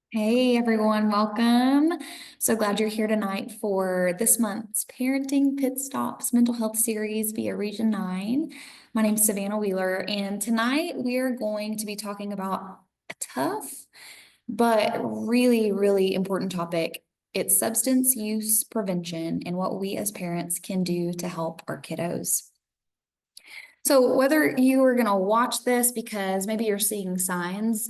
Hey everyone, welcome. So glad you're here tonight for this month's Parenting Pit Stops Mental Health Series via Region 9. My name is Savannah Wheeler, and tonight we are going to be talking about a tough but really, really important topic. It's substance use prevention and what we as parents can do to help our kiddos. So whether you are going to watch this because maybe you're seeing signs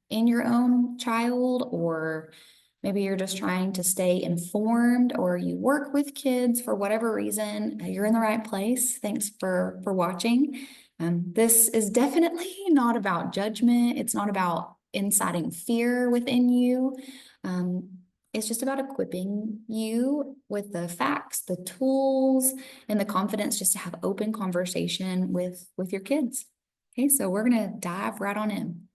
in your own child, or maybe you're just trying to stay informed, or you work with kids for whatever reason, you're in the right place. Thanks for watching. This is definitely not about judgment. It's not about inciting fear within you. Um, it's just about equipping you with the facts, the tools, and the confidence just to have open conversation with your kids. Okay, so we're gonna dive right on in.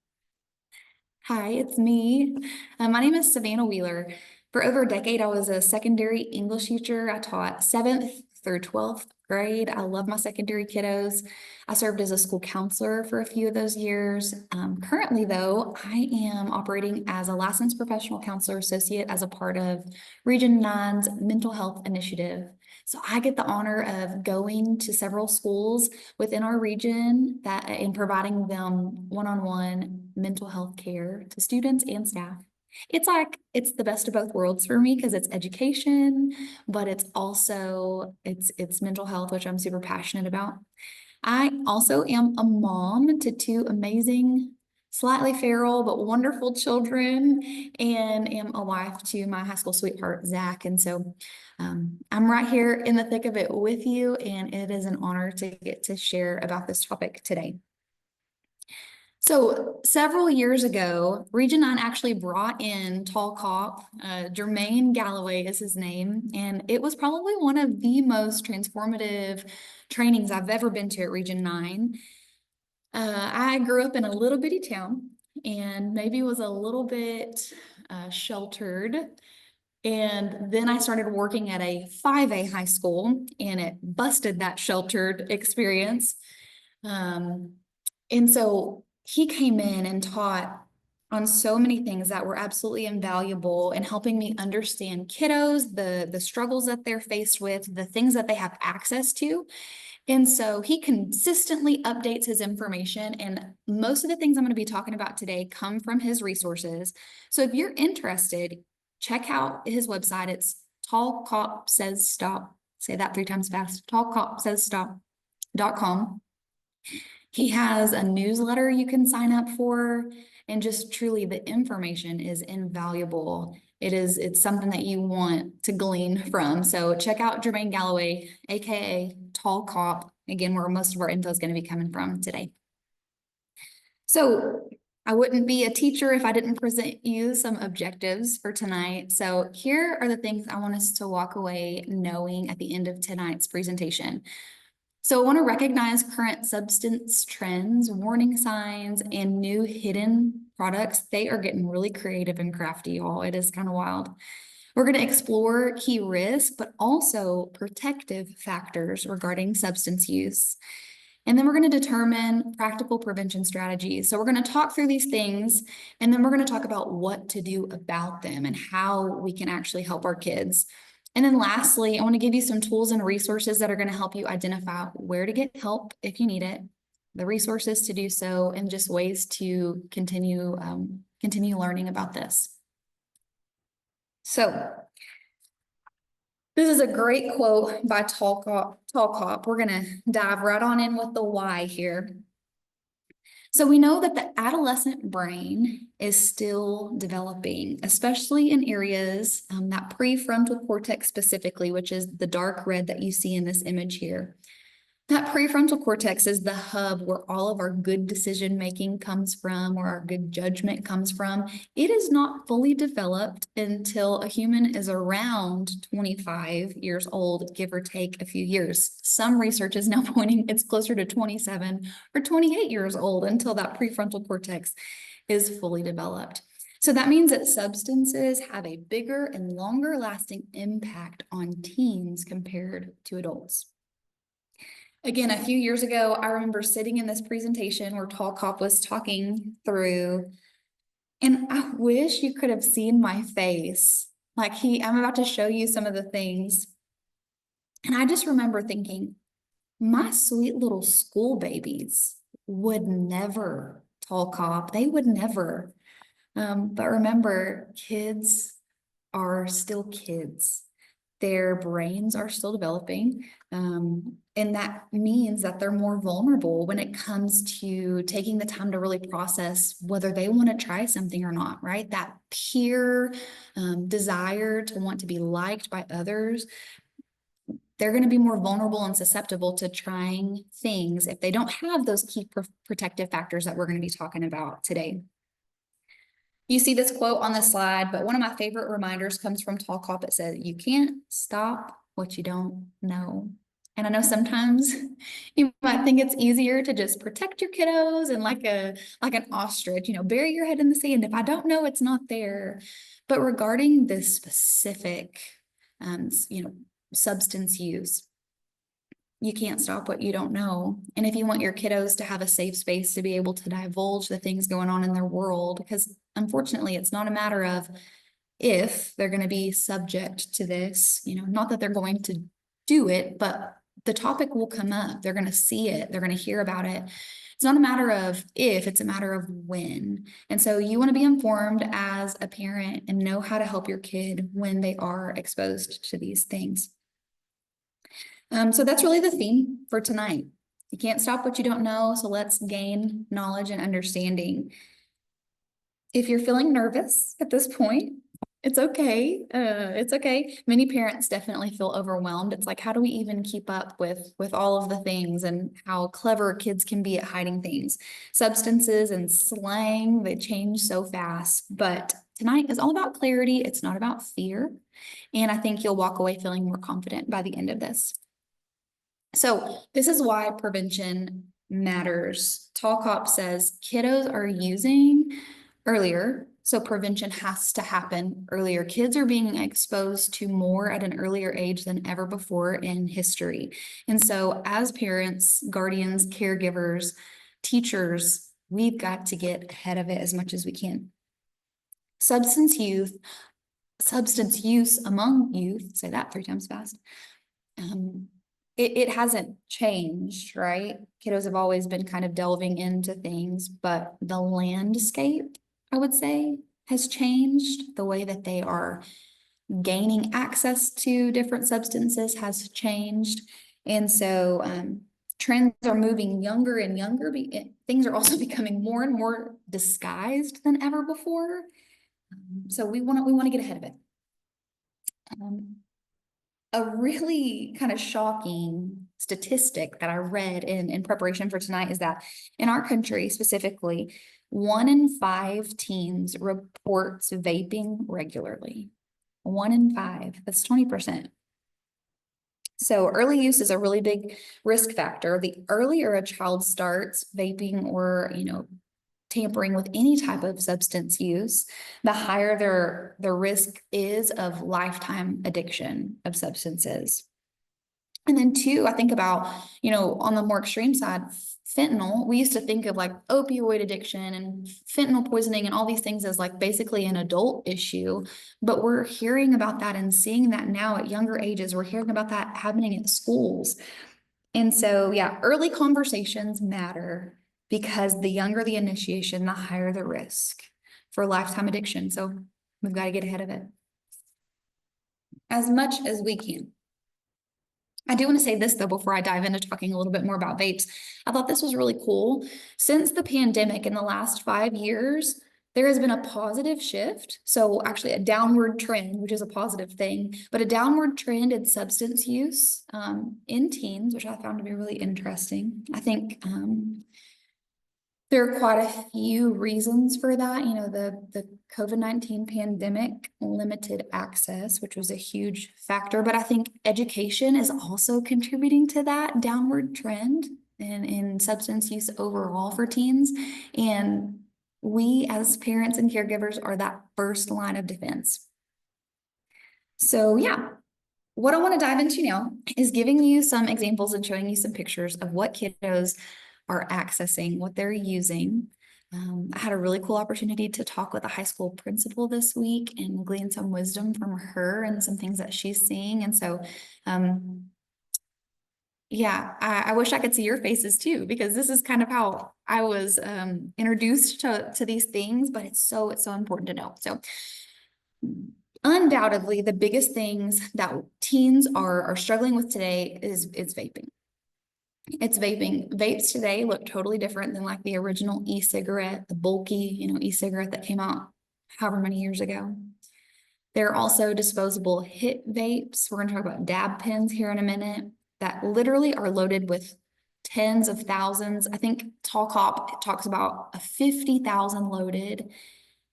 Hi, it's me. My name is Savannah Wheeler. For over a decade, I was a secondary English teacher. I taught 7th through 12th grade. I love my secondary kiddos. I served as a school counselor for a few of those years. Currently, though, I am operating as a licensed professional counselor associate as a part of Region 9's mental health initiative. So I get the honor of going to several schools within our region that in providing them one-on-one mental health care to students and staff. It's the best of both worlds for me because it's education, but it's also it's mental health, which I'm super passionate about. I also am a mom to two amazing, slightly feral but wonderful children, and am a wife to my high school sweetheart, Zach. And so I'm right here in the thick of it with you, and it is an honor to get to share about this topic today. So several years ago, Region 9 actually brought in Tall Cop. Jermaine Galloway is his name, and it was probably one of the most transformative trainings I've ever been to at Region 9. I grew up in a little bitty town and maybe was a little bit sheltered. And then I started working at a 5A high school, and it busted that sheltered experience. Um, and so he came in and taught on so many things that were absolutely invaluable in helping me understand kiddos, the struggles that they're faced with, the things that they have access to. And so he consistently updates his information, and most of the things I'm going to be talking about today come from his resources. So if you're interested, check out his website. It's Tall Cop Says Stop. Say that 3 times fast. Tallcopsaysstop.com. He has a newsletter you can sign up for, and just truly the information is invaluable. It's something that you want to glean from. So check out Jermaine Galloway, aka Tall Cop, again, where most of our info is going to be coming from today. So I wouldn't be a teacher if I didn't present you some objectives for tonight. So here are the things I want us to walk away knowing at the end of tonight's presentation. So I want to recognize current substance trends, warning signs, and new hidden products. They are getting really creative and crafty, y'all. It is kind of wild. We're going to explore key risks, but also protective factors regarding substance use. And then we're going to determine practical prevention strategies. So we're going to talk through these things, and then we're going to talk about what to do about them and how we can actually help our kids. And then lastly, I want to give you some tools and resources that are going to help you identify where to get help if you need it, the resources to do so, and just ways to continue learning about this. So this is a great quote by Tall Cop. We're going to dive right on in with the why here. So we know that the adolescent brain is still developing, especially in areas that prefrontal cortex specifically, which is the dark red that you see in this image here. That prefrontal cortex is the hub where all of our good decision making comes from, where our good judgment comes from. It is not fully developed until a human is around 25 years old, give or take a few years. Some research is now pointing it's closer to 27 or 28 years old until that prefrontal cortex is fully developed. So that means that substances have a bigger and longer lasting impact on teens compared to adults. Again, a few years ago, I remember sitting in this presentation where Tall Cop was talking through And I wish you could have seen my face. Like I'm about to show you some of the things. And I just remember thinking, my sweet little school babies would never tall cop. They would never. But remember, kids are still kids. Their brains are still developing. And that means that they're more vulnerable when it comes to taking the time to really process whether they want to try something or not, right? That peer desire to want to be liked by others, they're going to be more vulnerable and susceptible to trying things if they don't have those key protective factors that we're going to be talking about today. You see this quote on the slide, but one of my favorite reminders comes from Tall Cop. It says, you can't stop what you don't know. And I know sometimes you might think it's easier to just protect your kiddos and like an ostrich, bury your head in the sand. If I don't know, it's not there. But regarding this specific, substance use, you can't stop what you don't know. And if you want your kiddos to have a safe space to be able to divulge the things going on in their world, because unfortunately, it's not a matter of if they're going to be subject to this, not that they're going to do it, but the topic will come up. They're going to see it. They're going to hear about it. It's not a matter of if, it's a matter of when. And so you want to be informed as a parent and know how to help your kid when they are exposed to these things. So that's really the theme for tonight. You can't stop what you don't know, so let's gain knowledge and understanding. If you're feeling nervous at this point, it's okay. It's okay. Many parents definitely feel overwhelmed. It's like, how do we even keep up with all of the things and how clever kids can be at hiding things? Substances and slang, they change so fast. But tonight is all about clarity. It's not about fear. And I think you'll walk away feeling more confident by the end of this. So this is why prevention matters. Tall Cop says kiddos are using earlier, so prevention has to happen earlier. Kids are being exposed to more at an earlier age than ever before in history. And so as parents, guardians, caregivers, teachers, we've got to get ahead of it as much as we can. Substance use among youth, say that 3 times fast, it hasn't changed, right? Kiddos have always been kind of delving into things, but the landscape, I would say, has changed. The way that they are gaining access to different substances has changed. And so trends are moving younger and younger. Things are also becoming more and more disguised than ever before. So we want to get ahead of it. A really kind of shocking statistic that I read in preparation for tonight is that in our country specifically, 1 in 5 teens reports vaping regularly. 1 in 5, that's 20%. So early use is a really big risk factor. The earlier a child starts vaping or, tampering with any type of substance use, the higher their risk is of lifetime addiction of substances. And then 2, I think about, on the more extreme side, fentanyl. We used to think of like opioid addiction and fentanyl poisoning and all these things as like basically an adult issue, but we're hearing about that and seeing that now at younger ages. We're hearing about that happening in schools. And so, yeah, early conversations matter because the younger the initiation, the higher the risk for lifetime addiction. So we've got to get ahead of it as much as we can. I do want to say this though, before I dive into talking a little bit more about vapes. I thought this was really cool. Since the pandemic in the last 5 years, there has been a positive shift. So actually a downward trend, which is a positive thing, but a downward trend in substance use in teens, which I found to be really interesting. I think there are quite a few reasons for that. The COVID-19 pandemic limited access, which was a huge factor, but I think education is also contributing to that downward trend in substance use overall for teens. And we as parents and caregivers are that first line of defense. So yeah, what I want to dive into now is giving you some examples and showing you some pictures of what kiddos are accessing, what they're using. I had a really cool opportunity to talk with a high school principal this week and glean some wisdom from her and some things that she's seeing. And so, yeah, I wish I could see your faces too, because this is kind of how I was introduced to these things, but it's so important to know. So undoubtedly, the biggest things that teens are struggling with today is vaping. It's vaping. Vapes today look totally different than like the original e-cigarette, the bulky, e-cigarette that came out however many years ago. There are also disposable hit vapes. We're going to talk about dab pens here in a minute that literally are loaded with tens of thousands. I think Tall Cop talks about a 50,000 loaded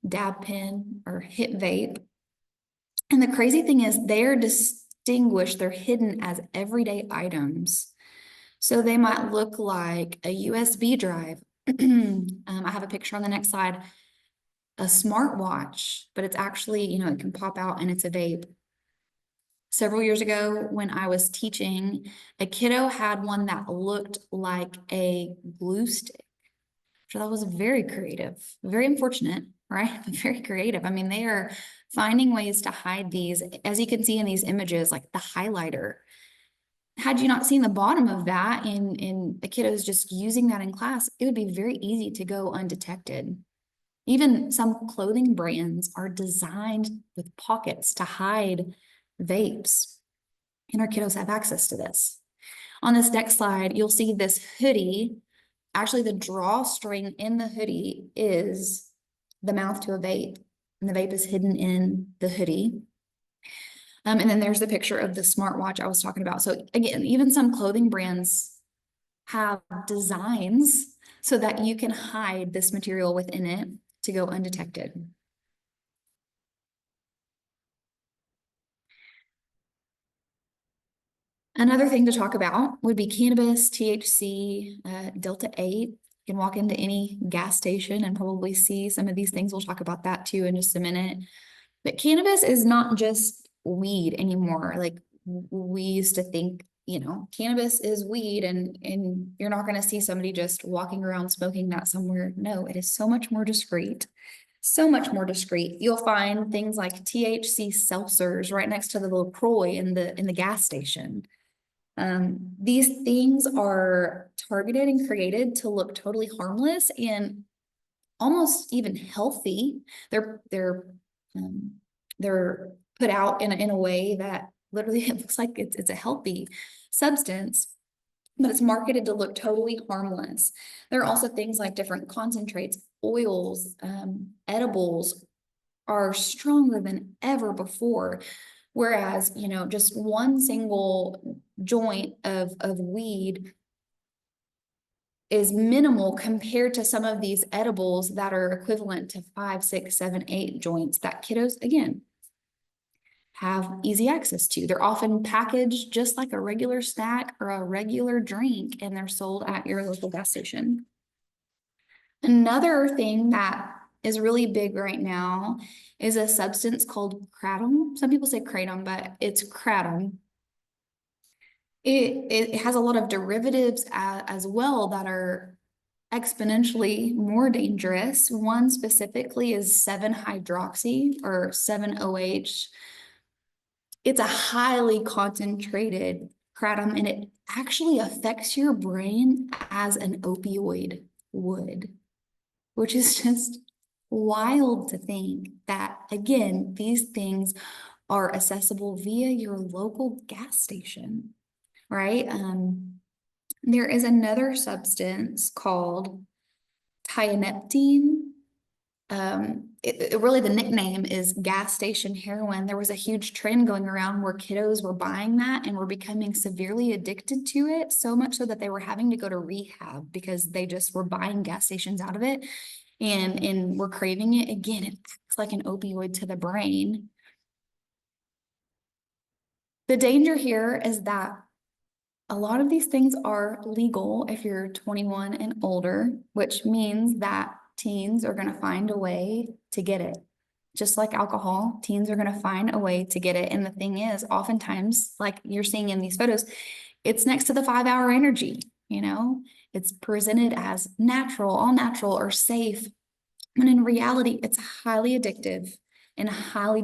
dab pen or hit vape. And the crazy thing is they're distinguished, they're hidden as everyday items. So they might look like a USB drive. I have a picture on the next slide, a smartwatch, but it's actually, it can pop out and it's a vape. Several years ago when I was teaching, a kiddo had one that looked like a glue stick. So that was very creative, very unfortunate, right? But very creative. I mean, they are finding ways to hide these, as you can see in these images, like the highlighter. Had you not seen the bottom of that in the kiddos just using that in class, it would be very easy to go undetected. Even some clothing brands are designed with pockets to hide vapes, and our kiddos have access to this. On this next slide, you'll see this hoodie. Actually, the drawstring in the hoodie is the mouth to a vape, and the vape is hidden in the hoodie. And then there's the picture of the smartwatch I was talking about. So again, even some clothing brands have designs so that you can hide this material within it to go undetected. Another thing to talk about would be cannabis, THC, Delta-8. You can walk into any gas station and probably see some of these things. We'll talk about that too in just a minute. But cannabis is not just weed anymore. Like we used to think, cannabis is weed and you're not going to see somebody just walking around smoking that somewhere. No, it is so much more discreet. So much more discreet. You'll find things like THC seltzers right next to the LaCroix in the gas station. These things are targeted and created to look totally harmless and almost even healthy. They're put out in a way that literally it looks like it's a healthy substance, but it's marketed to look totally harmless. There are also things like different concentrates, oils, edibles are stronger than ever before. Whereas, just one single joint of weed is minimal compared to some of these edibles that are equivalent to 5, 6, 7, 8 joints that kiddos, again, have easy access to. They're often packaged just like a regular snack or a regular drink, and they're sold at your local gas station. Another thing that is really big right now is a substance called kratom. Some people say kratom, but it's kratom. It has a lot of derivatives as well that are exponentially more dangerous. One specifically is 7-hydroxy or 7-OH. It's a highly concentrated kratom, and it actually affects your brain as an opioid would, which is just wild to think that, again, these things are accessible via your local gas station, right? There is another substance called tianeptine. Really the nickname is gas station heroin. There was a huge trend going around where kiddos were buying that and were becoming severely addicted to it, so much so that they were having to go to rehab because they just were buying gas stations out of it and were craving it. Again, it acts like an opioid to the brain. The danger here is that a lot of these things are legal if you're 21 and older, which means that teens are going to find a way to get it. Just like alcohol, teens are going to find a way to get it. And the thing is, oftentimes, like you're seeing in these photos, it's next to the 5-hour energy, It's presented as natural, all natural or safe, when in reality, it's highly addictive and highly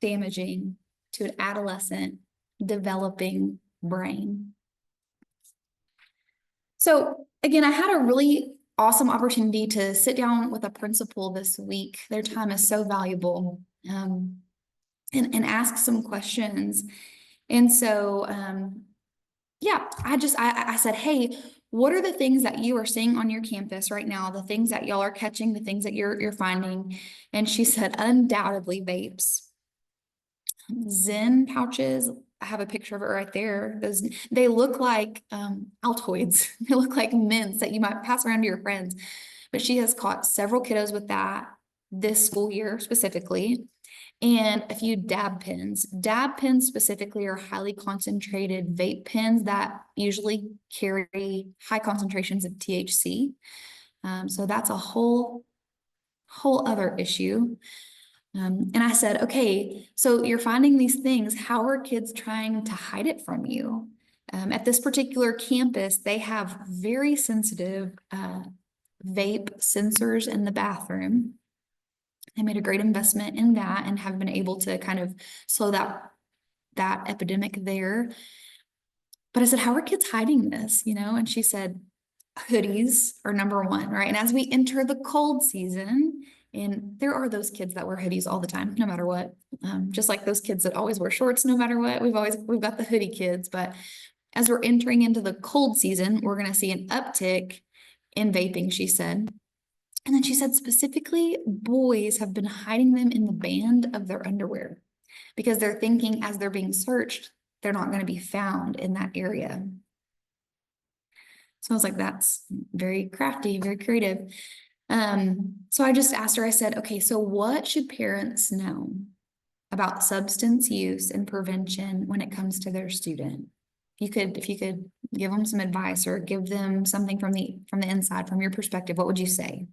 damaging to an adolescent developing brain. So again, I had a really awesome opportunity to sit down with a principal this week. Their time is so valuable, and ask some questions. And so, yeah, I said, hey, what are the things that you are seeing on your campus right now? The things that y'all are catching, the things that you're finding. And she said, undoubtedly vapes. Zen pouches. I have a picture of it right there. They look like Altoids. They look like mints that you might pass around to your friends. But she has caught several kiddos with that this school year specifically, and a few dab pens. Dab pens specifically are highly concentrated vape pens that usually carry high concentrations of THC. So that's a whole other issue. And I said, okay, so you're finding these things. How are kids trying to hide it from you? At this particular campus, they have very sensitive vape sensors in the bathroom. They made a great investment in that and have been able to kind of slow that epidemic there. But I said, how are kids hiding this? And she said, hoodies are number one, right? And as we enter the cold season, and there are those kids that wear hoodies all the time, no matter what. Just like those kids that always wear shorts, no matter what. We've got the hoodie kids, but as we're entering into the cold season, we're going to see an uptick in vaping, she said. And then she said specifically, boys have been hiding them in the band of their underwear because they're thinking as they're being searched, they're not going to be found in that area. So I was like, that's very crafty, very creative. So I just asked her, I said, okay, so what should parents know about substance use and prevention when it comes to their student? If you could give them some advice or give them something from the inside, from your perspective, what would you say?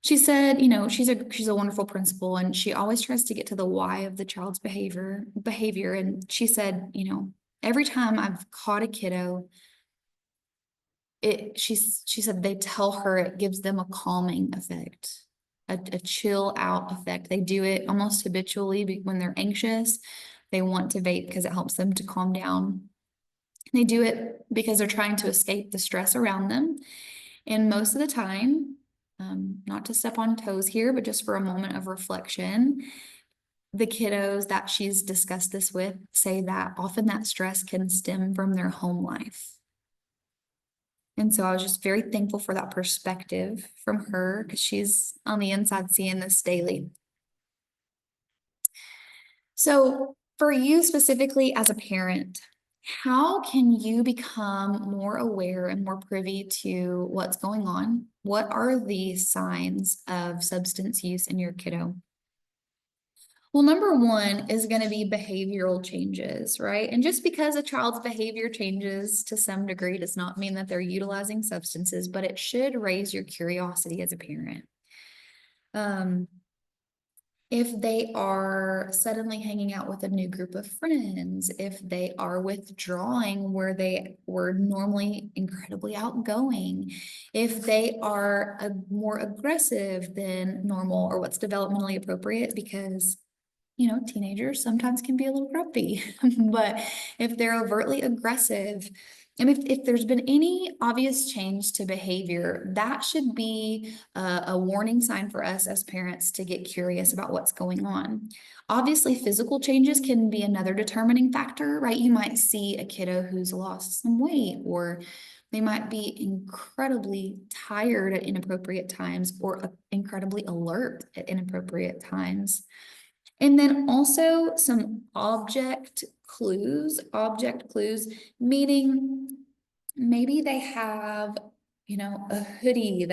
She said, she's a wonderful principal, and she always tries to get to the why of the child's behavior. And she said, every time I've caught a kiddo, she said they tell her it gives them a calming effect, a chill out effect. They do it almost habitually when they're anxious. They want to vape because it helps them to calm down. They do it because they're trying to escape the stress around them. And most of the time, not to step on toes here, but just for a moment of reflection, the kiddos that she's discussed this with say that often that stress can stem from their home life. And so I was just very thankful for that perspective from her because she's on the inside seeing this daily. So for you specifically as a parent, how can you become more aware and more privy to what's going on? What are the signs of substance use in your kiddo? Well, number one is going to be behavioral changes, right? And just because a child's behavior changes to some degree does not mean that they're utilizing substances, but it should raise your curiosity as a parent. If they are suddenly hanging out with a new group of friends, if they are withdrawing where they were normally incredibly outgoing, if they are more aggressive than normal or what's developmentally appropriate, because teenagers sometimes can be a little grumpy, but if they're overtly aggressive, and if there's been any obvious change to behavior, that should be a warning sign for us as parents to get curious about what's going on. Obviously, physical changes can be another determining factor, right? You might see a kiddo who's lost some weight, or they might be incredibly tired at inappropriate times or incredibly alert at inappropriate times. And then also some object clues, meaning maybe they have, a hoodie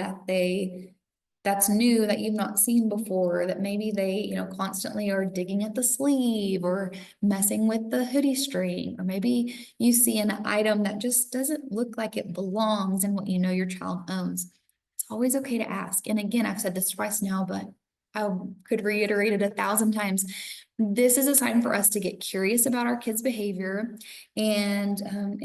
that's new that you've not seen before, that maybe they, constantly are digging at the sleeve or messing with the hoodie string, or maybe you see an item that just doesn't look like it belongs in what your child owns. It's always okay to ask. And again, I've said this twice now, but I could reiterate it 1,000 times. This is a sign for us to get curious about our kids' behavior and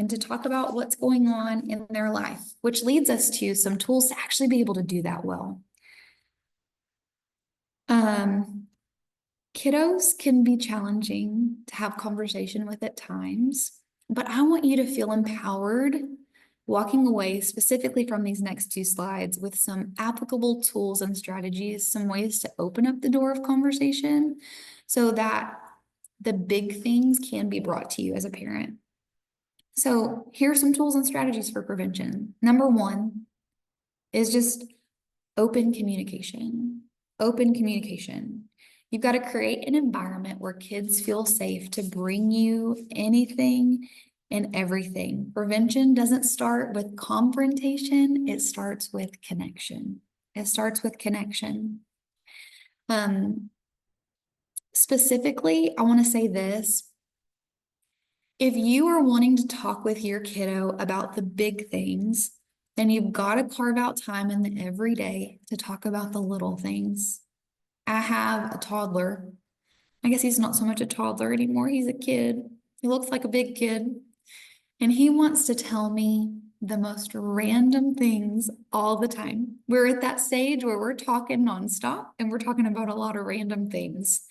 to talk about what's going on in their life, which leads us to some tools to actually be able to do that well. Kiddos can be challenging to have conversation with at times, but I want you to feel empowered walking away specifically from these next two slides with some applicable tools and strategies, some ways to open up the door of conversation so that the big things can be brought to you as a parent. So here are some tools and strategies for prevention. Number one is just open communication. Open communication. You've got to create an environment where kids feel safe to bring you anything and everything. Prevention doesn't start with confrontation, it starts with connection. It starts with connection. Specifically, I want to say this. If you are wanting to talk with your kiddo about the big things, then you've got to carve out time in the everyday to talk about the little things. I have a toddler. I guess he's not so much a toddler anymore. He's a kid. He looks like a big kid. And he wants to tell me the most random things all the time. We're at that stage where we're talking nonstop and we're talking about a lot of random things.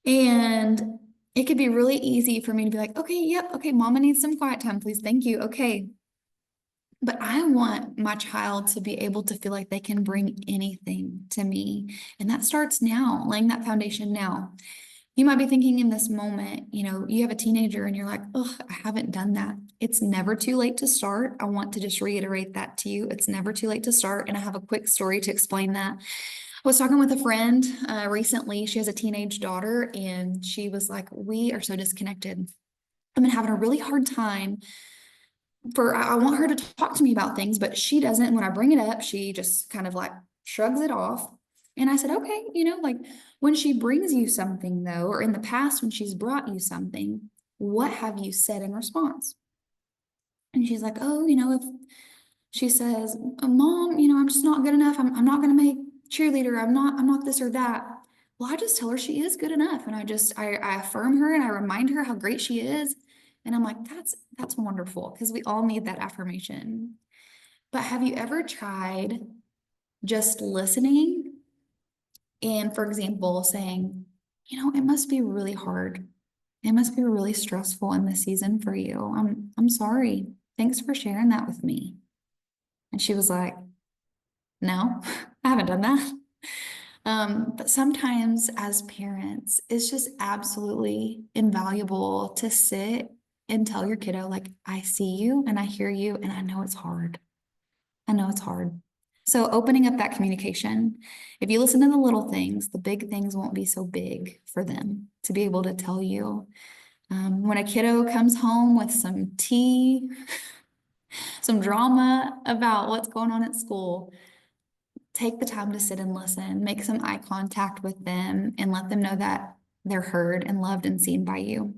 And it could be really easy for me to be like, okay, yep, okay, mama needs some quiet time, please. Thank you. Okay. But I want my child to be able to feel like they can bring anything to me. And that starts now, laying that foundation now. You might be thinking in this moment, you have a teenager and you're like, oh, I haven't done that. It's never too late to start. I want to just reiterate that to you. It's never too late to start. And I have a quick story to explain that. I was talking with a friend recently. She has a teenage daughter and she was like, we are so disconnected. I've been having a really hard time I want her to talk to me about things, but she doesn't. When I bring it up, she just kind of like shrugs it off. And I said, okay, like when she brings you something though, or in the past when she's brought you something, what have you said in response? And she's like, oh, if she says, Mom, I'm just not good enough. I'm not going to make cheerleader. I'm not this or that. Well, I just tell her she is good enough. And I affirm her and I remind her how great she is. And I'm like, that's wonderful because we all need that affirmation. But have you ever tried just listening and, for example, saying, it must be really hard. It must be really stressful in this season for you. I'm sorry. Thanks for sharing that with me. And she was like, no, I haven't done that. But sometimes as parents, it's just absolutely invaluable to sit and tell your kiddo, like, I see you and I hear you and I know it's hard. I know it's hard. So opening up that communication, if you listen to the little things, the big things won't be so big for them to be able to tell you. When a kiddo comes home with some tea, some drama about what's going on at school, take the time to sit and listen, make some eye contact with them, and let them know that they're heard and loved and seen by you.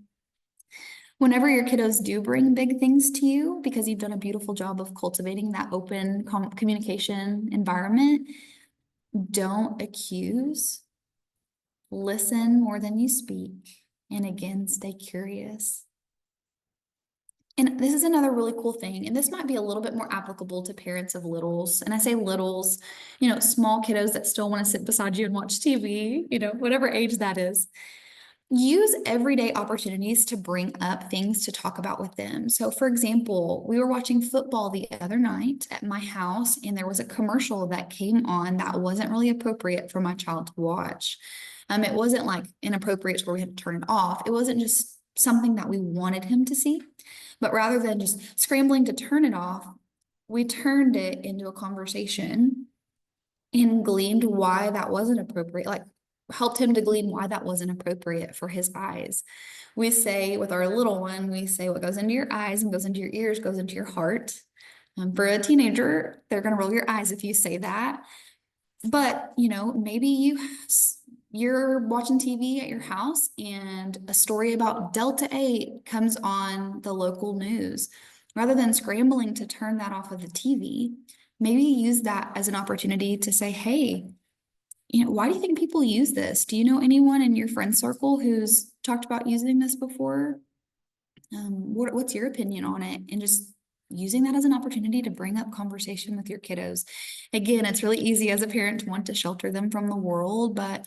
Whenever your kiddos do bring big things to you, because you've done a beautiful job of cultivating that open communication environment, don't accuse, listen more than you speak, and again, stay curious. And this is another really cool thing, and this might be a little bit more applicable to parents of littles. And I say littles, small kiddos that still want to sit beside you and watch TV, whatever age that is. Use everyday opportunities to bring up things to talk about with them. So for example, we were watching football the other night at my house, and there was a commercial that came on that wasn't really appropriate for my child to watch. It wasn't like inappropriate to where we had to turn it off. It wasn't just something that we wanted him to see, but rather than just scrambling to turn it off, we turned it into a conversation and gleaned why that wasn't appropriate, like helped him to glean why that wasn't appropriate for his eyes. We say with our little one, we say what goes into your eyes and goes into your ears, goes into your heart. For a teenager, they're going to roll your eyes if you say that. But, maybe you're watching TV at your house and a story about Delta 8 comes on the local news. Rather than scrambling to turn that off of the TV, maybe use that as an opportunity to say, hey, why do you think people use this? Do you know anyone in your friend circle who's talked about using this before? What's your opinion on it? And just using that as an opportunity to bring up conversation with your kiddos. Again, it's really easy as a parent to want to shelter them from the world, but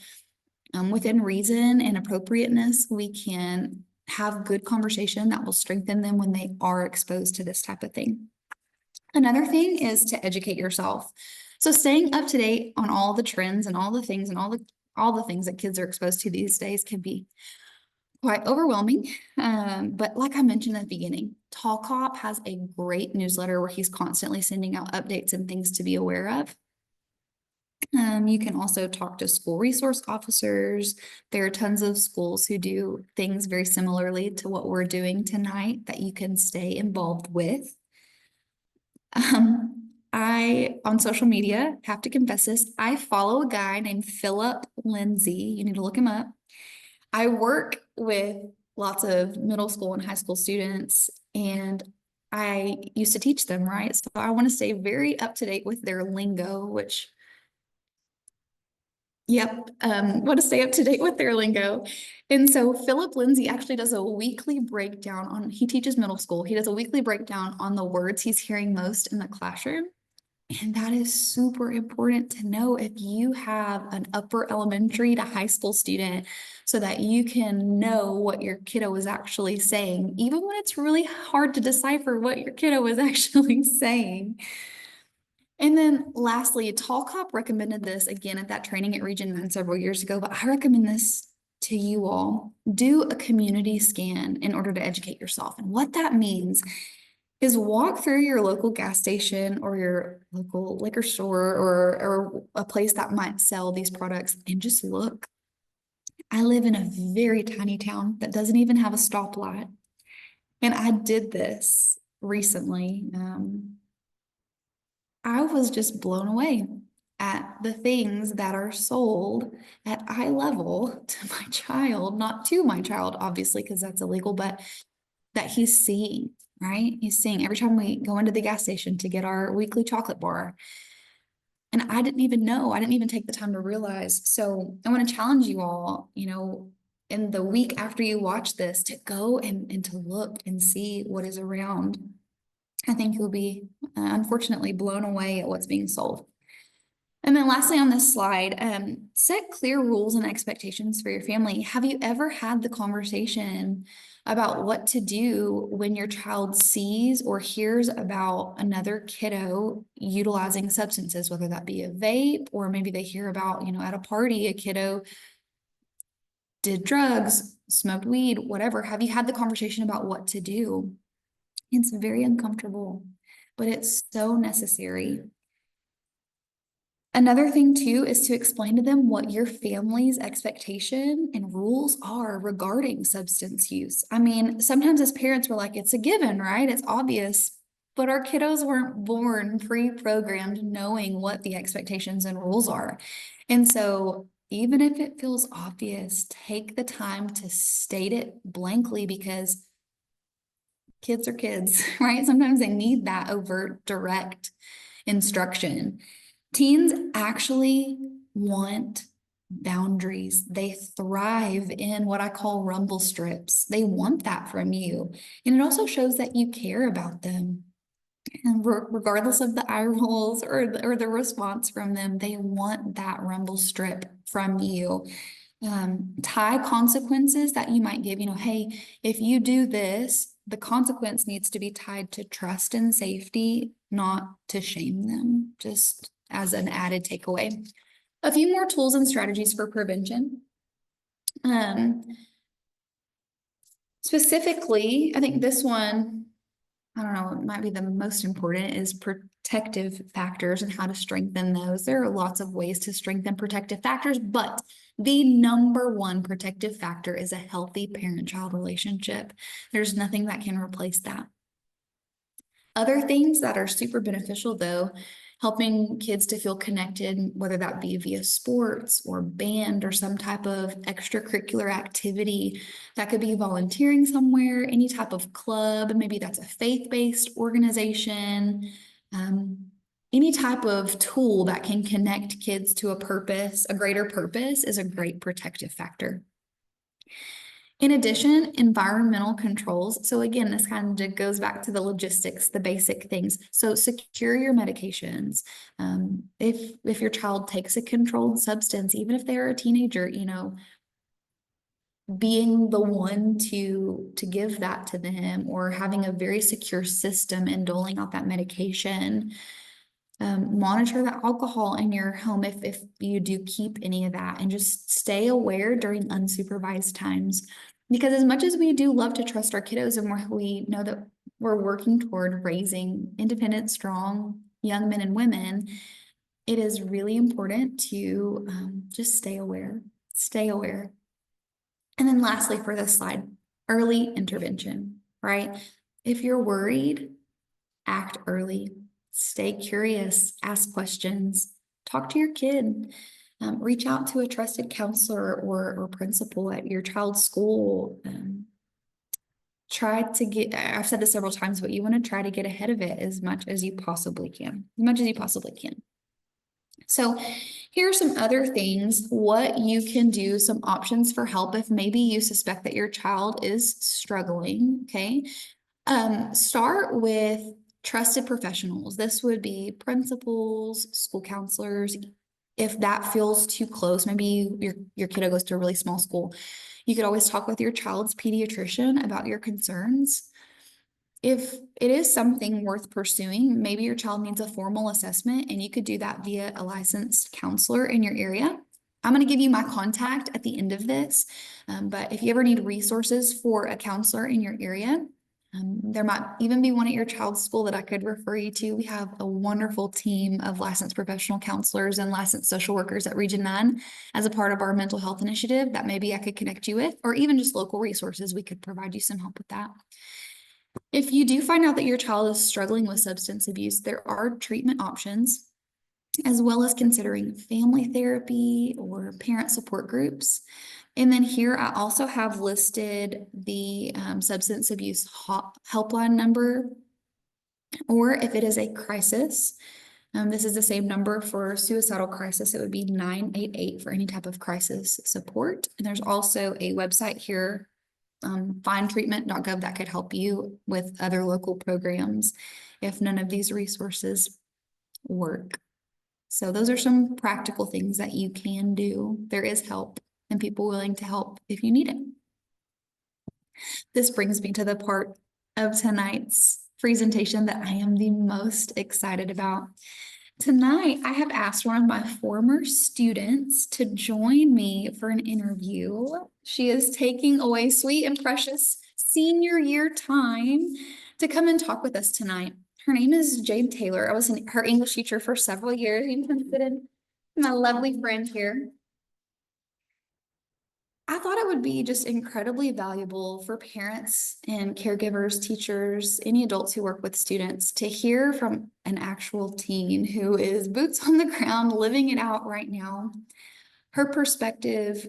within reason and appropriateness, we can have good conversation that will strengthen them when they are exposed to this type of thing. Another thing is to educate yourself. So staying up to date on all the trends and all the things and all the things that kids are exposed to these days can be quite overwhelming. But like I mentioned at the beginning, Tall Cop has a great newsletter where he's constantly sending out updates and things to be aware of. You can also talk to school resource officers. There are tons of schools who do things very similarly to what we're doing tonight that you can stay involved with. I, on social media, have to confess this, I follow a guy named Philip Lindsay. You need to look him up. I work with lots of middle school and high school students, and I used to teach them, right? So I want to stay very up to date with their lingo, which, want to stay up to date with their lingo. And so Philip Lindsay actually does a weekly breakdown on, he teaches middle school. He does a weekly breakdown on the words he's hearing most in the classroom. And that is super important to know if you have an upper elementary to high school student so that you can know what your kiddo is actually saying, even when it's really hard to decipher what your kiddo is actually saying. And then lastly, Tall Cop recommended this again at that training at Region 9 several years ago, but I recommend this to you all. Do a community scan in order to educate yourself. And what that means is walk through your local gas station or your local liquor store or a place that might sell these products and just look. I live in a very tiny town that doesn't even have a stoplight. And I did this recently. I was just blown away at the things that are sold at eye level to my child, not to my child, obviously, because that's illegal, but that he's seeing, right? He's seeing every time we go into the gas station to get our weekly chocolate bar. And I didn't even know, I didn't even take the time to realize. So I want to challenge you all, in the week after you watch this to go and to look and see what is around. I think you'll be unfortunately blown away at what's being sold. And then lastly on this slide, set clear rules and expectations for your family. Have you ever had the conversation about what to do when your child sees or hears about another kiddo utilizing substances, whether that be a vape or maybe they hear about, at a party, a kiddo did drugs, smoked weed, whatever. Have you had the conversation about what to do? It's very uncomfortable, but it's so necessary. Another thing too is to explain to them what your family's expectation and rules are regarding substance use. I mean, sometimes as parents, we're like, it's a given, right? It's obvious, but our kiddos weren't born pre-programmed knowing what the expectations and rules are. And so even if it feels obvious, take the time to state it blankly because kids are kids, right? Sometimes they need that overt, direct instruction. Teens actually want boundaries. They thrive in what I call rumble strips. They want that from you. And it also shows that you care about them. And regardless of the eye rolls or the response from them, they want that rumble strip from you. Tie consequences that you might give, hey, if you do this, the consequence needs to be tied to trust and safety, not to shame them, just as an added takeaway. A few more tools and strategies for prevention. Specifically, I think this one, I don't know, it might be the most important is protective factors and how to strengthen those. There are lots of ways to strengthen protective factors, but the number one protective factor is a healthy parent-child relationship. There's nothing that can replace that. Other things that are super beneficial though, helping kids to feel connected, whether that be via sports or band or some type of extracurricular activity. That could be volunteering somewhere, any type of club, maybe that's a faith-based organization. any type of tool that can connect kids to a purpose, a greater purpose, is a great protective factor. In addition, environmental controls. So again, this kind of goes back to the logistics, the basic things. So secure your medications. If your child takes a controlled substance, even if they're a teenager, being the one to give that to them, or having a very secure system and doling out that medication. Monitor the alcohol in your home if you do keep any of that, and just stay aware during unsupervised times. Because as much as we do love to trust our kiddos, and we know that we're working toward raising independent, strong young men and women, it is really important to just stay aware. Stay aware. And then lastly, for this slide, early intervention, right? If you're worried, act early. Stay curious, ask questions, talk to your kid, reach out to a trusted counselor or principal at your child's school. Try to get, I've said this several times, but you want to try to get ahead of it as much as you possibly can, So here are some other things, what you can do, some options for help if maybe you suspect that your child is struggling, okay? Start with trusted professionals. This would be principals, school counselors. If that feels too close, maybe your kiddo goes to a really small school, you could always talk with your child's pediatrician about your concerns. If it is something worth pursuing, maybe your child needs a formal assessment, and you could do that via a licensed counselor in your area. I'm going to give you my contact at the end of this, but if you ever need resources for a counselor in your area, there might even be one at your child's school that I could refer you to. We have a wonderful team of licensed professional counselors and licensed social workers at Region 9 as a part of our mental health initiative that maybe I could connect you with, or even just local resources. We could provide you some help with that. If you do find out that your child is struggling with substance abuse, there are treatment options, as well as considering family therapy or parent support groups. And then here I also have listed the substance abuse helpline number, or if it is a crisis, this is the same number for suicidal crisis. It would be 988 for any type of crisis support. And there's also a website here, findtreatment.gov, that could help you with other local programs if none of these resources work. So those are some practical things that you can do. There is help and people willing to help if you need it. This brings me to the part of tonight's presentation that I am the most excited about. Tonight, I have asked one of my former students to join me for an interview. She is taking away sweet and precious senior year time to come and talk with us tonight. Her name is Jade Taylor. I was her English teacher for several years. You can sit in, my lovely friend here. I thought it would be just incredibly valuable for parents and caregivers, teachers, any adults who work with students, to hear from an actual teen who is boots on the ground, living it out right now. Her perspective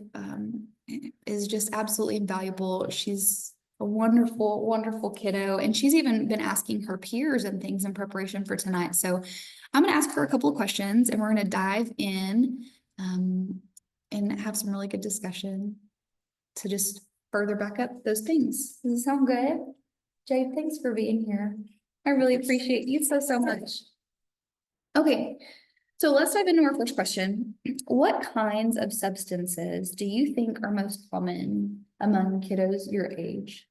is just absolutely invaluable. She's a wonderful, wonderful kiddo, and she's even been asking her peers and things in preparation for tonight. So I'm going to ask her a couple of questions, and we're going to dive in and have some really good discussion to just further back up those things. Does it sound good? Jade, thanks for being here. I really appreciate you so much. Okay, so let's dive into our first question. What kinds of substances do you think are most common among kiddos your age?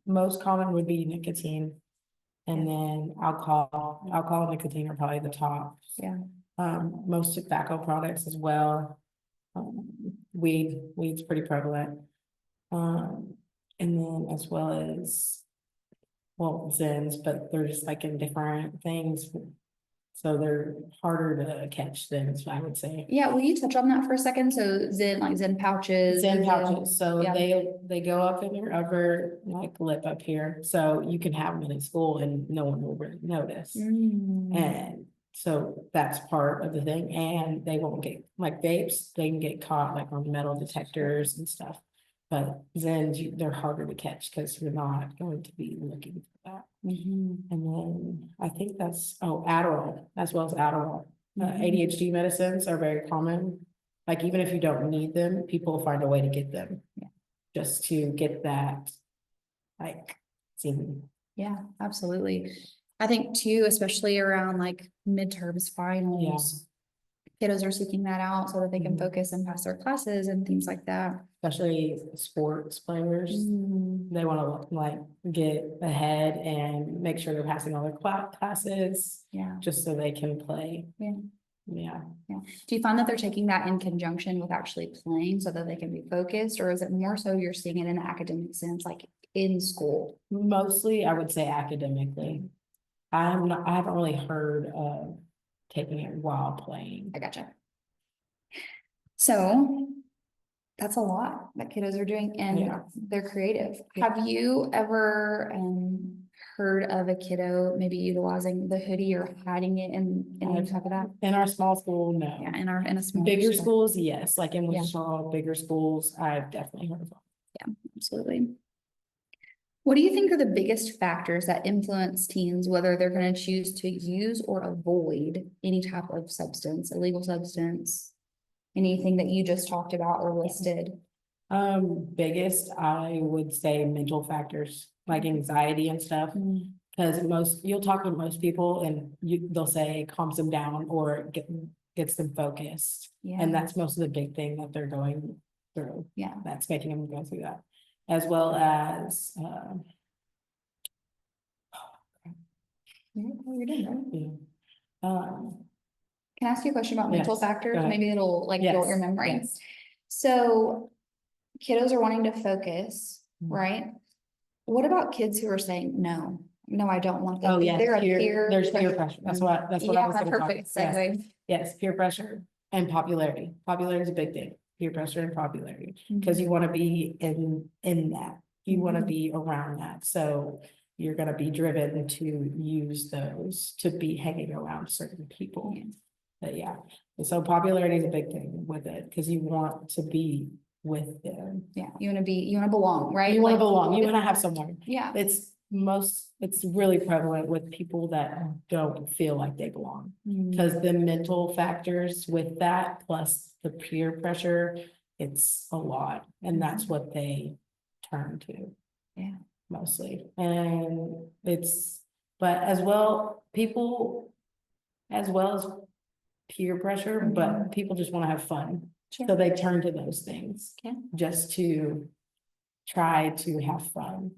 Most common would be nicotine, and then alcohol and nicotine are probably the top. Yeah. Most tobacco products as well. Weed's pretty prevalent. And then as well as, well, Zins, but they're just like in different things. So they're harder to catch Zins, I would say. Yeah, will you touch on that for a second? So Zin pouches. Zin pouches, so yeah. they go up in your upper like lip up here. So you can have them in school and no one will really notice. And so that's part of the thing, and they won't get, like vapes, they can get caught like on metal detectors and stuff. But Zens, they're harder to catch because you're not going to be looking for that. And then I think that's, Adderall, as well as Adderall. ADHD medicines are very common. Like even if you don't need them, people find a way to get them. Yeah. Just to get that, like, seeing. Yeah, absolutely. I think too, especially around like midterms, finals. Kiddos are seeking that out so that they can Mhm. focus and pass their classes and things like that. Especially sports players, they wanna like get ahead and make sure they're passing all their classes, Yeah. just so they can play. Yeah. Yeah, Do you find that they're taking that in conjunction with actually playing so that they can be focused, or is it more so you're seeing it in an academic sense, like in school? mostly I would say academically. I haven't really heard of taking it while playing. I gotcha. So that's a lot that kiddos are doing and Yeah. they're creative. Yeah. Have you ever heard of a kiddo maybe utilizing the hoodie or hiding it in any type of that? In our small school, no. Yeah, in a small. Bigger school. schools, yes, like in Yeah. Wichita, bigger schools, I've definitely heard of them. Yeah, absolutely. What do you think are the biggest factors that influence teens, whether they're gonna choose to use or avoid any type of substance, illegal substance? Anything that you just talked about or listed? Biggest, I would say mental factors, like anxiety and stuff. Cause you'll talk with most people and they'll say calms them down or gets them focused. Yeah, And that's most of the big thing that they're going through. yeah, That's making them go through that. As well as, you're doing it. yeah. Can I ask you a question about mental Yes, factors? go ahead. Maybe it'll like jolt your Yes, memory. yes. So kiddos are wanting to focus, Mhm. right? What about kids who are saying, no, I don't want that? Oh, Is yeah, there a peer there's peer pressure. That's what I Yeah, was gonna talk. perfect Yes. segue. Yes, peer pressure and popularity. Popularity is a big thing. Peer pressure and popularity, because you want to be in that. You want to Mhm. be around that. So you're gonna be driven to use those to be hanging around certain people. Yeah. But yeah, so popularity is a big thing with it, because you want to be with them. Yeah, you wanna belong, right? You want to Like, belong. You want to have someone. Yeah, It's really prevalent with people that don't feel like they belong. Mm. Because the mental factors with that, plus the peer pressure, it's a lot, and that's what they turn to. Yeah. Mostly, and but as well as peer pressure, but people just want to have fun. Sure. So they turn to those things. Okay. Just to try to have fun.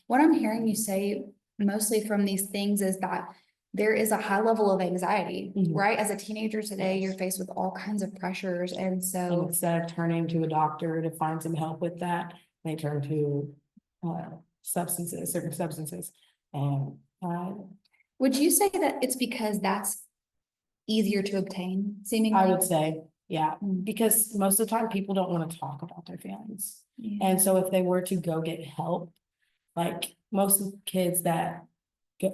What I'm hearing you say mostly from these things is that there is a high level of anxiety, Mhm. right? As a teenager today, you're faced with all kinds of pressures, and And so, instead of turning to a doctor to find some help with that, they turn to certain substances. And would you say that it's because that's easier to obtain, seemingly? I would say, yeah, Mm. because most of the time people don't want to talk about their feelings. Yeah. And so if they were to go get help, like most of the kids that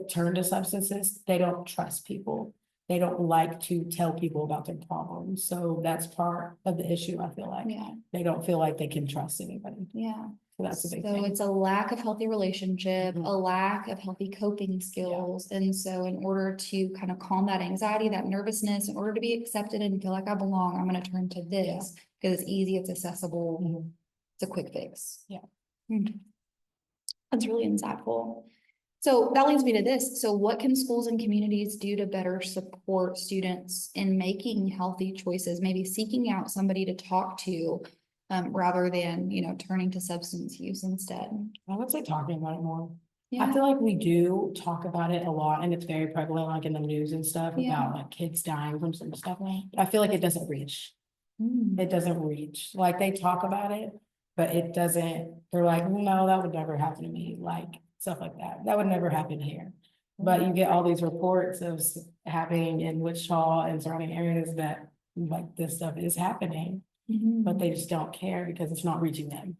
turn to substances, they don't trust people. They don't like to tell people about their problems. So that's part of the issue, I feel like. Yeah, They don't feel like they can trust anybody. yeah. So that's a big So thing. it's a lack of healthy relationship, Mhm. a lack of healthy coping skills. And so in order to kind of calm that anxiety, that nervousness, in order to be accepted and feel like I belong, I'm gonna turn to this because it's easy, it's accessible, Mhm. it's a quick fix. Yeah. That's really insightful. So that leads me to this. So what can schools and communities do to better support students in making healthy choices, maybe seeking out somebody to talk to, rather than, turning to substance use instead? I would say talking about it more. I Yeah, feel like we do talk about it a lot, and it's very prevalent, like in the news and stuff, Yeah. about like kids dying from some stuff. But I feel like it doesn't reach. Mm. It doesn't reach, like they talk about it, but it doesn't, they're like, no, that would never happen to me, like stuff like that. That would never happen here. But you get all these reports of happening in Wichita and surrounding areas that like this stuff is happening, but they just don't care because it's not reaching them.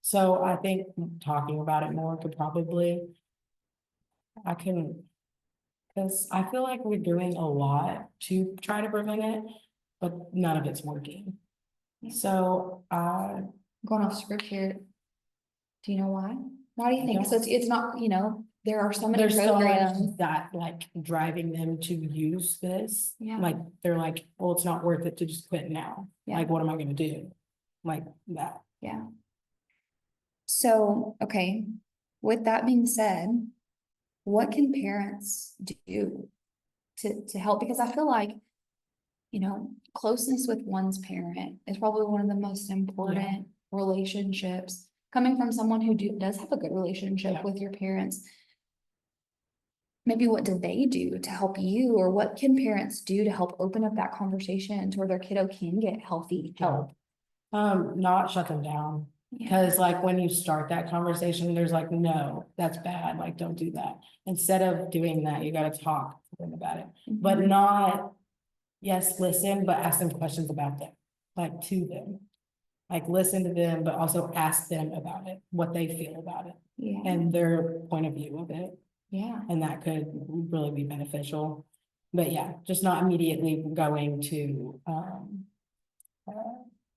So I think talking about it more could probably, because I feel like we're doing a lot to try to prevent it, but none of it's working. So going off script here. Do you know why? Why do you think? So it's not, there are so many There's so much programs. that like driving them to use this, Yeah. like, they're like, well, it's not worth it to just quit now. Yeah. Like, what am I gonna do? Like that. Yeah. So, okay, with that being said, what can parents do to help? Because I feel like, closeness with one's parent is probably one of the most important relationships. Coming from someone who does have a good relationship Yeah. with your parents. Maybe what do they do to help you, or what can parents do to help open up that conversation to where their kiddo can get healthy help? Not shut them down. Yeah. Cause like when you start that conversation, there's like, no, that's bad, like, don't do that. Instead of doing that, you gotta talk to them about it, but Mhm. not, yes, listen, but ask them questions about them, like to them. Like listen to them, but also ask them about it, what they feel about it Yeah, and their point of view of it. yeah, And that could really be beneficial. But yeah, just not immediately going to, uh,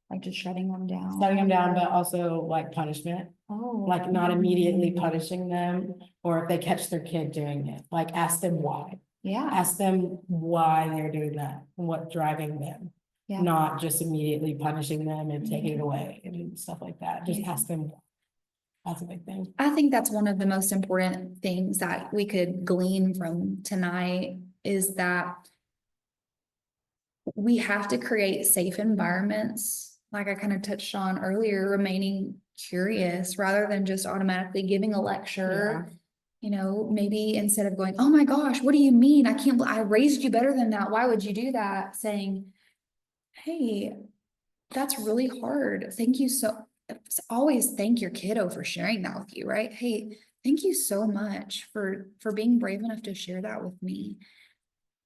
like just shutting them down. shutting them down, but also like punishment. Oh. Like not immediately punishing them, or if they catch their kid doing it, like ask them why. Yeah, Ask them why they're doing that and what's driving them. yeah. Not just immediately punishing them and taking it Yeah. away and stuff like that. Just Yeah. ask them why. That's a big thing. I think that's one of the most important things that we could glean from tonight is that we have to create safe environments, like I kind of touched on earlier, remaining curious rather than just automatically giving a lecture. Maybe instead of going, oh my gosh, what do you mean? I raised you better than that. Why would you do that? Saying, hey, that's really hard. Thank you always thank your kiddo for sharing that with you, right? Hey, thank you so much for being brave enough to share that with me.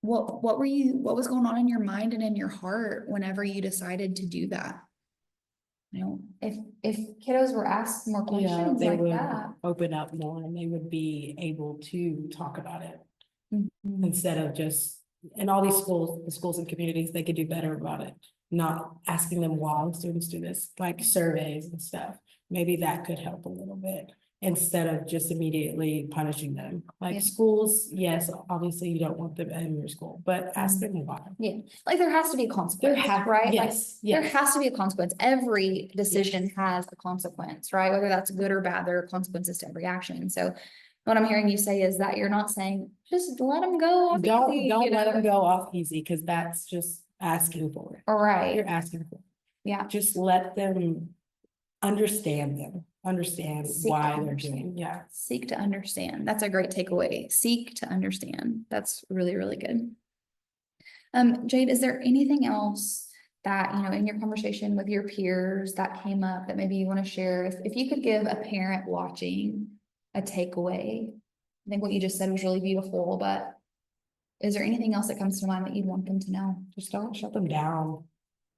What was going on in your mind and in your heart whenever you decided to do that? If kiddos were asked more Yeah, questions they like would that. open up more and they would be able to talk about it Mhm. instead of just, in all these schools, the schools and communities, they could do better about it. Not asking them why students do this, like surveys and stuff. Maybe that could help a little bit instead of just immediately punishing them. Like Yeah. schools, yes, obviously you don't want them in your school, but ask them why. Yeah, like there has to be a consequence, right? Like, Yes, there yes. has to be a consequence. Every decision has a consequence, right? Whether that's good or bad, there are consequences to every action. So what I'm hearing you say is that you're not saying, just let them go off easy, Don't you let know? them go off easy, because that's just asking for it. All right, You're asking for it. yeah. Just let them understand Seek to why they're understand. doing, yeah. Seek to understand. That's a great takeaway. Seek to understand. That's really, really good. Jade, is there anything else that, in your conversation with your peers that came up that maybe you want to share? If you could give a parent watching a takeaway, I think what you just said was really beautiful, but is there anything else that comes to mind that you'd want them to know? Just don't shut them down.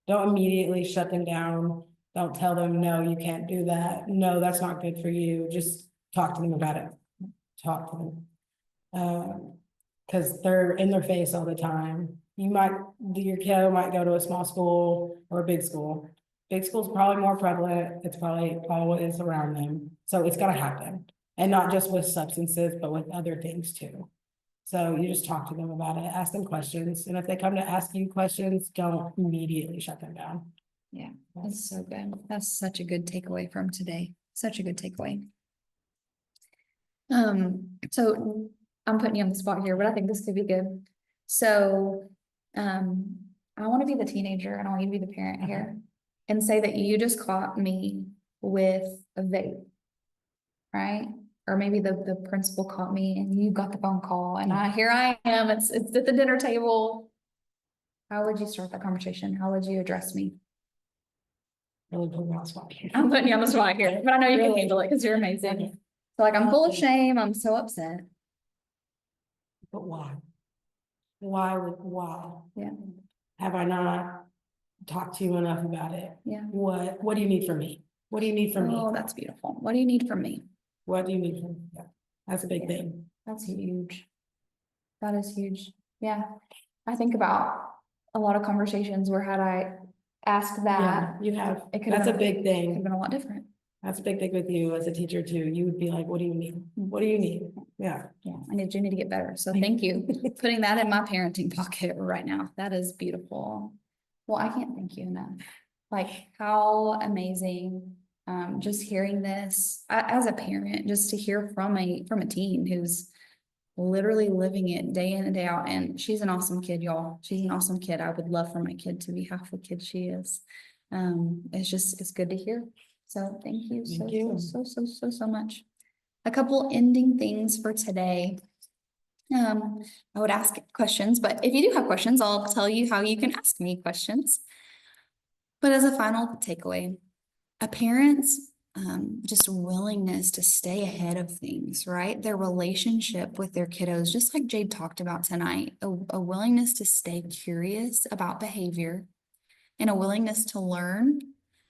Don't immediately shut them down. Don't tell them, no, you can't do that. No, that's not good for you. Just talk to them about it. Talk to them. Cause they're in their face all the time. Your kid might go to a small school or a big school. Big school's probably more prevalent. It's probably what is around them. So it's gonna happen. And not just with substances, but with other things too. So you just talk to them about it, ask them questions, and if they come to ask you questions, don't immediately shut them down. Yeah, that's so good. That's such a good takeaway from today. Such a good takeaway. So I'm putting you on the spot here, but I think this could be good. So, I want to be the teenager and I want you to be the parent here and say that you just caught me with a vape, right? Or maybe the principal caught me and you got the phone call and here I am, it's at the dinner table. How would you start that conversation? How would you address me? Really put me on the spot here. I'm putting you on the spot here, but I know you can Really? handle it because you're amazing. So like, I'm full of shame. I'm so upset. But why? Why? Yeah. Have I not talked to you enough about it? Yeah. What do you need from me? What do you need from me? Oh, that's beautiful. What do you need from me? What do you need from me? Yeah, that's a big Yeah. thing. That's huge. That is huge. Yeah. I think about a lot of conversations where asked Yeah, that, you have, it could've that's a been- big it'd thing. been a lot different. That's a big thing with you as a teacher too. You would be like, what do you need? What do you need? Yeah. Yeah, I do need to get better. So thank you. Putting that in my parenting pocket right now. That is beautiful. Well, I can't thank you enough. Like how amazing, just hearing this, as a parent, just to hear from a teen who's literally living it day in and day out. And she's an awesome kid, y'all. She's an awesome kid. I would love for my kid to be half the kid she is. It's good to hear. So thank you Thank you. so much. A couple ending things for today. I would ask questions, but if you do have questions, I'll tell you how you can ask me questions. But as a final takeaway, a parent's just willingness to stay ahead of things, right? Their relationship with their kiddos, just like Jade talked about tonight, a willingness to stay curious about behavior and a willingness to learn.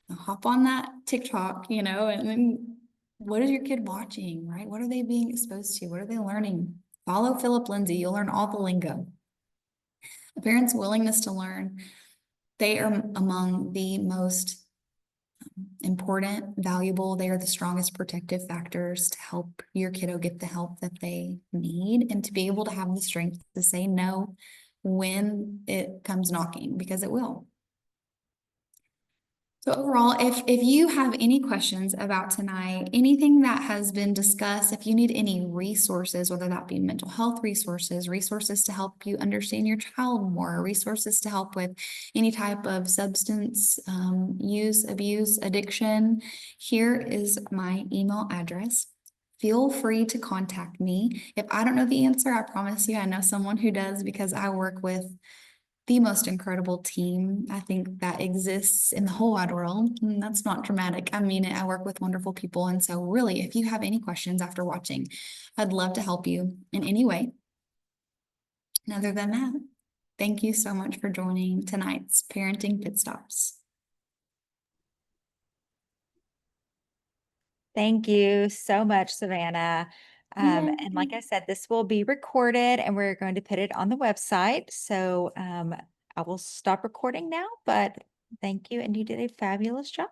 Hop on that TikTok, and then what is your kid watching, right? What are they being exposed to? What are they learning? Follow Philip Lindsay. You'll learn all the lingo. A parent's willingness to learn, they are among the most important, valuable. They are the strongest protective factors to help your kiddo get the help that they need and to be able to have the strength to say no when it comes knocking, because it will. So overall, if you have any questions about tonight, anything that has been discussed, if you need any resources, whether that be mental health resources, resources to help you understand your child more, resources to help with any type of substance use, abuse, addiction, here is my email address. Feel free to contact me. If I don't know the answer, I promise you I know someone who does, because I work with the most incredible team I think that exists in the whole wide world. And that's not dramatic. I mean it. I work with wonderful people. And so really, if you have any questions after watching, I'd love to help you in any way. And other than that, thank you so much for joining tonight's Parenting Pit Stops. Thank you so much, Savannah. And like I said, this will be recorded and we're going to put it on the website. So I will stop recording now, but thank you. And you did a fabulous job.